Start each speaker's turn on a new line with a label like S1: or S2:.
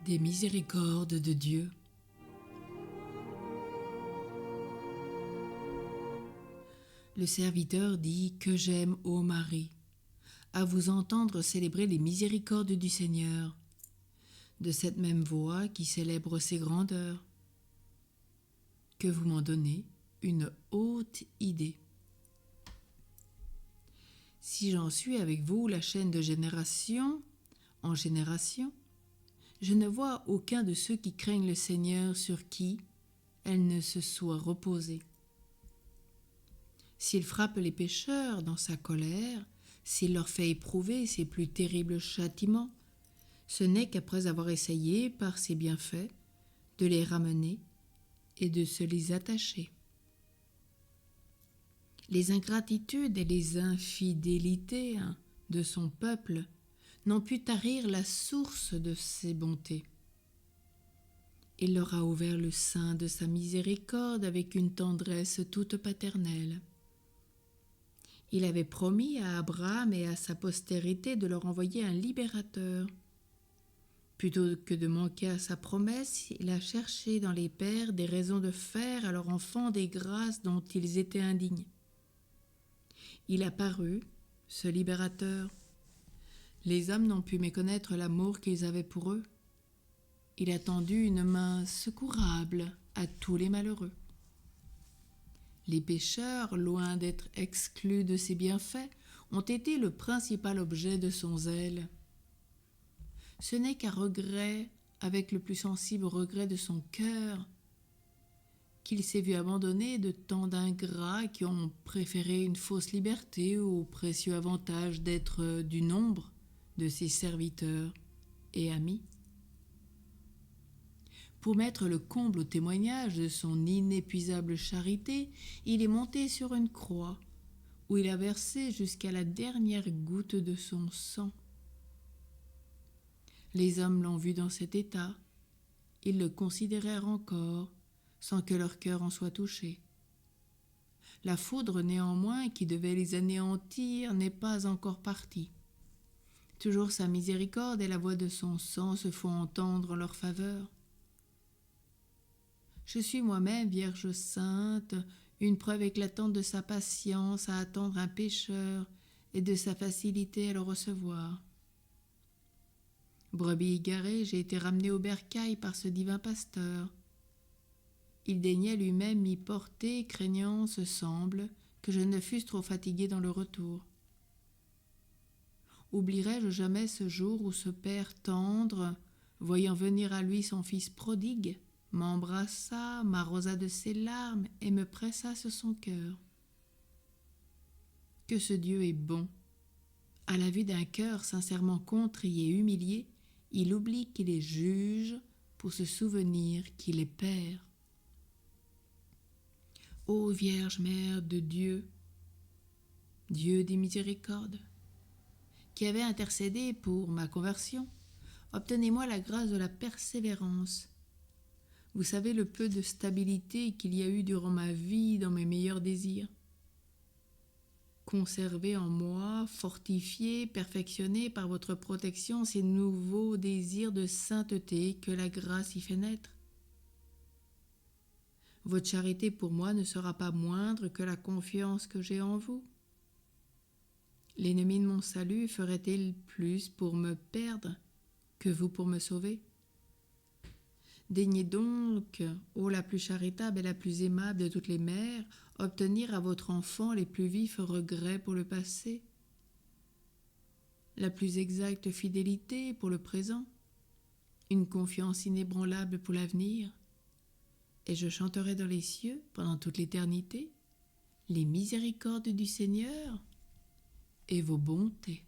S1: des miséricordes de Dieu. Le serviteur dit que j'aime, ô Marie, à vous entendre célébrer les miséricordes du Seigneur, de cette même voix qui célèbre ses grandeurs, que vous m'en donnez une haute idée. Si j'en suis avec vous la chaîne de génération en génération, je ne vois aucun de ceux qui craignent le Seigneur sur qui elle ne se soit reposée. S'il frappe les pécheurs dans sa colère, s'il leur fait éprouver ses plus terribles châtiments, ce n'est qu'après avoir essayé, par ses bienfaits, de les ramener et de se les attacher. Les ingratitudes et les infidélités de son peuple n'ont pu tarir la source de ses bontés. Il leur a ouvert le sein de sa miséricorde avec une tendresse toute paternelle. Il avait promis à Abraham et à sa postérité de leur envoyer un libérateur. Plutôt que de manquer à sa promesse, il a cherché dans les pères des raisons de faire à leurs enfants des grâces dont ils étaient indignes. Il a paru, ce libérateur. Les hommes n'ont pu méconnaître l'amour qu'ils avaient pour eux. Il a tendu une main secourable à tous les malheureux. Les pécheurs, loin d'être exclus de ses bienfaits, ont été le principal objet de son zèle. Ce n'est qu'à regret, avec le plus sensible regret de son cœur, qu'il s'est vu abandonné de tant d'ingrats qui ont préféré une fausse liberté au précieux avantage d'être du nombre de ses serviteurs et amis. Pour mettre le comble au témoignage de son inépuisable charité, il est monté sur une croix, où il a versé jusqu'à la dernière goutte de son sang. Les hommes l'ont vu dans cet état, ils le considérèrent encore, sans que leur cœur en soit touché. La foudre néanmoins qui devait les anéantir n'est pas encore partie. Toujours sa miséricorde et la voix de son sang se font entendre en leur faveur. Je suis moi-même, Vierge sainte, une preuve éclatante de sa patience à attendre un pécheur et de sa facilité à le recevoir. Brebis égarée, j'ai été ramenée au bercail par ce divin pasteur. Il daignait lui-même m'y porter, craignant, ce semble, que je ne fusse trop fatiguée dans le retour. Oublierai-je jamais ce jour où ce père tendre, voyant venir à lui son fils prodigue, m'embrassa, m'arrosa de ses larmes et me pressa sur son cœur. Que ce Dieu est bon! À la vue d'un cœur sincèrement contrit et humilié, il oublie qu'il est juge pour se souvenir qu'il est Père. Ô Vierge Mère de Dieu, Dieu des miséricordes, qui avait intercédé pour ma conversion, obtenez-moi la grâce de la persévérance. Vous savez le peu de stabilité qu'il y a eu durant ma vie dans mes meilleurs désirs. Conservez en moi, fortifiez, perfectionnez par votre protection ces nouveaux désirs de sainteté que la grâce y fait naître. Votre charité pour moi ne sera pas moindre que la confiance que j'ai en vous. L'ennemi de mon salut ferait-il plus pour me perdre que vous pour me sauver? Daignez donc, ô la plus charitable et la plus aimable de toutes les mères, obtenir à votre enfant les plus vifs regrets pour le passé, la plus exacte fidélité pour le présent, une confiance inébranlable pour l'avenir, et je chanterai dans les cieux, pendant toute l'éternité, les miséricordes du Seigneur et vos bontés.